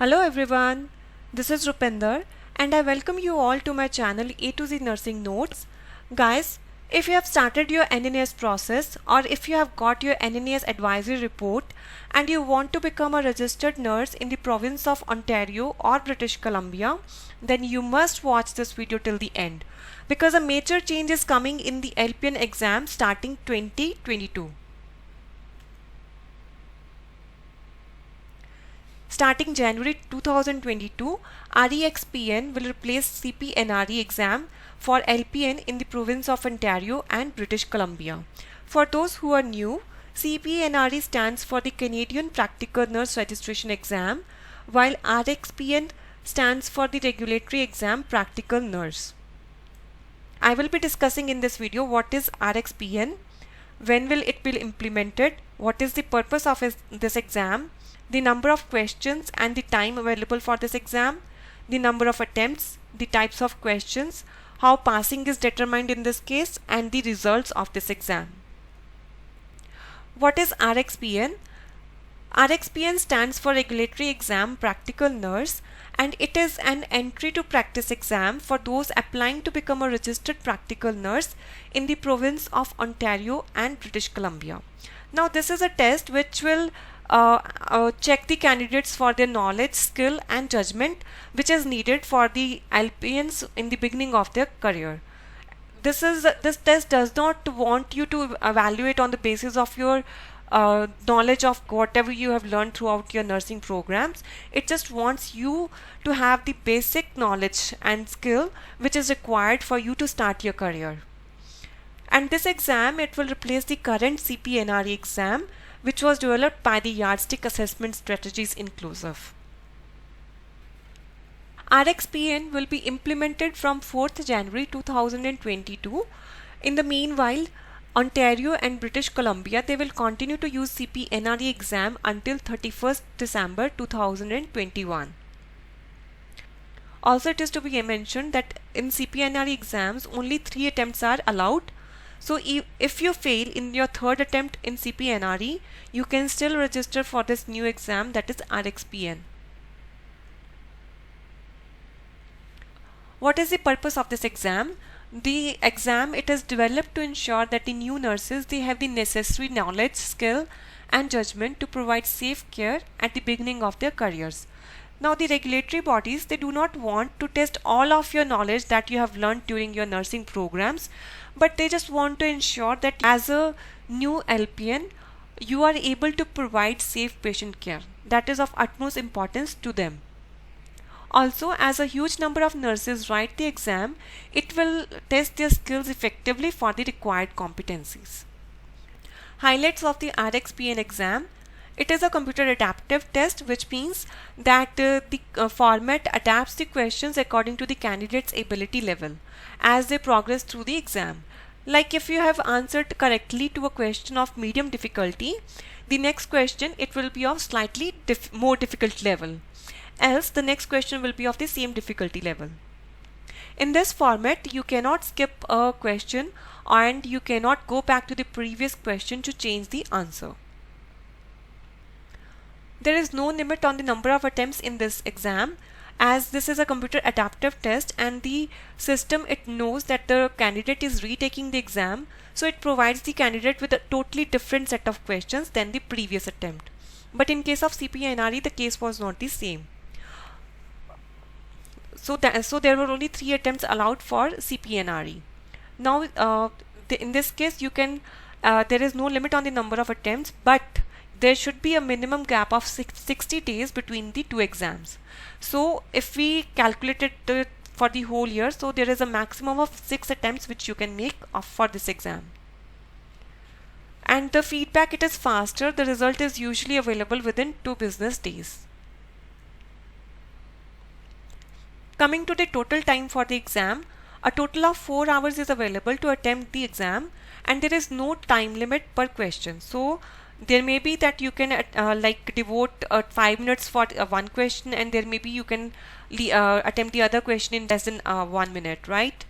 Hello everyone, this is Rupinder and I welcome you all to my channel A to Z Nursing Notes. Guys, if you have started your NNAS process or if you have got your NNAS advisory report and you want to become a registered nurse in the province of Ontario or British Columbia, then you must watch this video till the end because a major change is coming in the LPN exam starting 2022. Starting January 2022, REXPN will replace CPNRE exam for LPN in the province of Ontario and British Columbia. For those who are new, CPNRE stands for the Canadian Practical Nurse Registration Exam, while REXPN stands for the Regulatory Exam Practical Nurse. I will be discussing in this video what is REXPN, when will it be implemented, what is the purpose of this exam, the number of questions and the time available for this exam, the number of attempts, the types of questions, how passing is determined in this case, and the results of this exam. What is REXPN? REXPN stands for Regulatory Exam Practical Nurse, and it is an entry to practice exam for those applying to become a registered practical nurse in the province of Ontario and British Columbia. Now this is a test which will check the candidates for their knowledge, skill and judgment which is needed for the LPNs in the beginning of their career. This test does not want you to evaluate on the basis of your knowledge of whatever you have learned throughout your nursing programs. It just wants you to have the basic knowledge and skill which is required for you to start your career. And this exam, it will replace the current CPNRE exam which was developed by the Yardstick Assessment Strategies Inclusive. REXPN will be implemented from 4th January 2022. In the meanwhile, Ontario and British Columbia, they will continue to use CPNRE exam until 31st December 2021. Also, it is to be mentioned that in CPNRE exams, only 3 attempts are allowed. So if you fail in your third attempt in CPNRE, you can still register for this new exam, that is REXPN. What is the purpose of this exam? The exam, it is developed to ensure that the new nurses, they have the necessary knowledge, skill and judgment to provide safe care at the beginning of their careers. Now the regulatory bodies, they do not want to test all of your knowledge that you have learned during your nursing programs, but they just want to ensure that as a new LPN, you are able to provide safe patient care. That is of utmost importance to them. Also, as a huge number of nurses write the exam, it will test their skills effectively for the required competencies. Highlights of the REXPN exam. It is a computer adaptive test, which means that the format adapts the questions according to the candidate's ability level as they progress through the exam. Like if you have answered correctly to a question of medium difficulty, the next question, it will be of slightly more difficult level. Else the next question will be of the same difficulty level. In this format, you cannot skip a question and you cannot go back to the previous question to change the answer. There is no limit on the number of attempts in this exam, as this is a computer adaptive test and the system, it knows that the candidate is retaking the exam, so it provides the candidate with a totally different set of questions than the previous attempt. But in case of CPNRE, the case was not the same. So there were only 3 attempts allowed for CPNRE. Now in this case, you can there is no limit on the number of attempts, but there should be a minimum gap of 60 days between the 2 exams. So if we calculate it for the whole year, so there is a maximum of 6 attempts which you can make for this exam. And the feedback, it is faster. The result is usually available within 2 business days. Coming to the total time for the exam, a total of 4 hours is available to attempt the exam and there is no time limit per question. So there may be that you can like devote 5 minutes for one question, and there may be you can attempt the other question in less than 1 minute, right?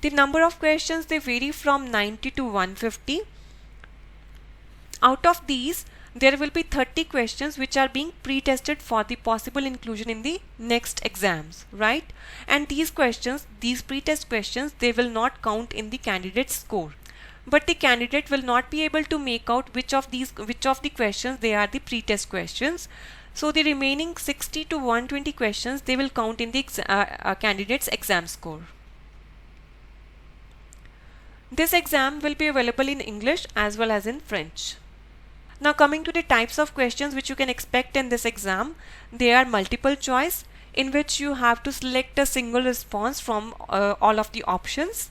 The number of questions, they vary from 90 to 150. Out of these, there will be 30 questions which are being pre-tested for the possible inclusion in the next exams, right? And these questions, these pre-test questions, they will not count in the candidate's score, but the candidate will not be able to make out which of the questions they are the pre-test questions. So the remaining 60 to 120 questions, they will count in the candidate's exam score. This exam will be available in English as well as in French. Now coming to the types of questions which you can expect in this exam, they are multiple choice, in which you have to select a single response from all of the options.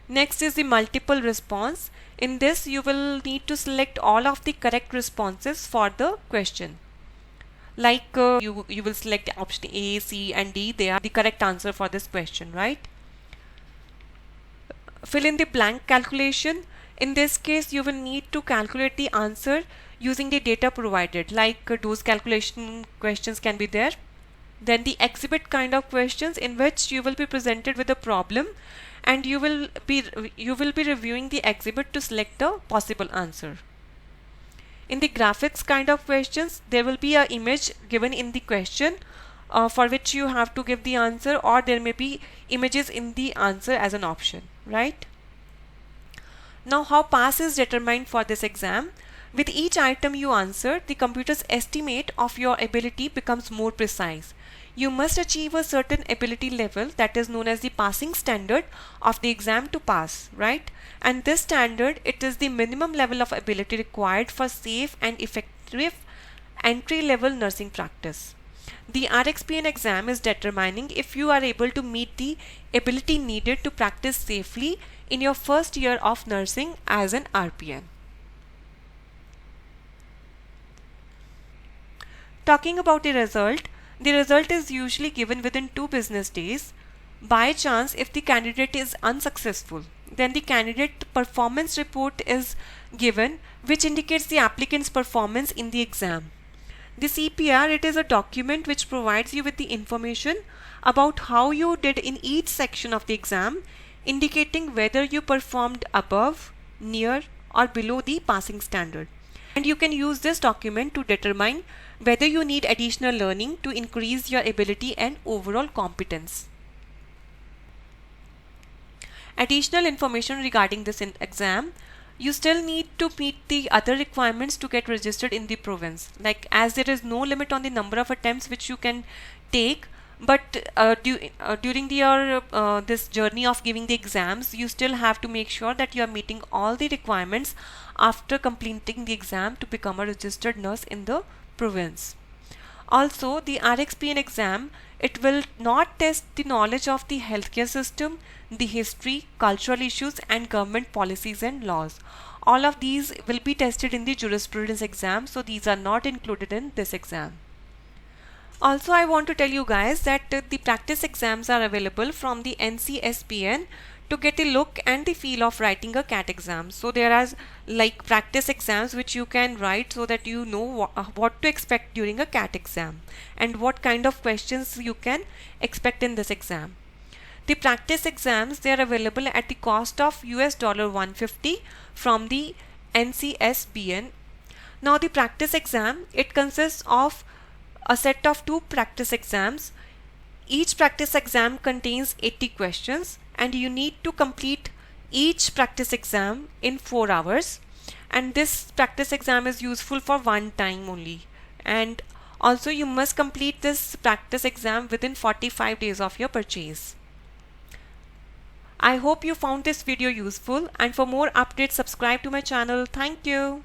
Next is the multiple response. In this you will need to select all of the correct responses for the question. Like you will select option A, C and D, they are the correct answer for this question, right? Fill in the blank calculation. In this case you will need to calculate the answer using the data provided, like those calculation questions can be there. Then the exhibit kind of questions, in which you will be presented with a problem and you will be reviewing the exhibit to select the possible answer. In the graphics kind of questions, there will be an image given in the question for which you have to give the answer, or there may be images in the answer as an option, right? Now how pass is determined for this exam. With each item you answer, the computer's estimate of your ability becomes more precise. You must achieve a certain ability level, that is known as the passing standard of the exam, to pass, right? And this standard, it is the minimum level of ability required for safe and effective entry level nursing practice. The RxPN exam is determining if you are able to meet the ability needed to practice safely in your first year of nursing as an RPN. Talking about the result is usually given within 2 business days. By chance, if the candidate is unsuccessful, then the candidate performance report is given, which indicates the applicant's performance in the exam. The CPR, it is a document which provides you with the information about how you did in each section of the exam, indicating whether you performed above, near or below the passing standard. And you can use this document to determine whether you need additional learning to increase your ability and overall competence. Additional information regarding this exam: you still need to meet the other requirements to get registered in the province. Like, as there is no limit on the number of attempts which you can take, but during this journey of giving the exams, you still have to make sure that you are meeting all the requirements after completing the exam to become a registered nurse in the province. Also, the RxPN exam, it will not test the knowledge of the healthcare system, the history, cultural issues and government policies and laws. All of these will be tested in the jurisprudence exam, so these are not included in this exam. Also, I want to tell you guys that the practice exams are available from the NCSPN to get a look and the feel of writing a CAT exam. So there are like practice exams which you can write so that you know what to expect during a CAT exam and what kind of questions you can expect in this exam. The practice exams, they are available at the cost of $150 from the NCSPN. Now the practice exam, it consists of a set of 2 practice exams. Each practice exam contains 80 questions and you need to complete each practice exam in 4 hours, and this practice exam is useful for one time only, and also you must complete this practice exam within 45 days of your purchase. I hope you found this video useful, and for more updates subscribe to my channel. Thank you.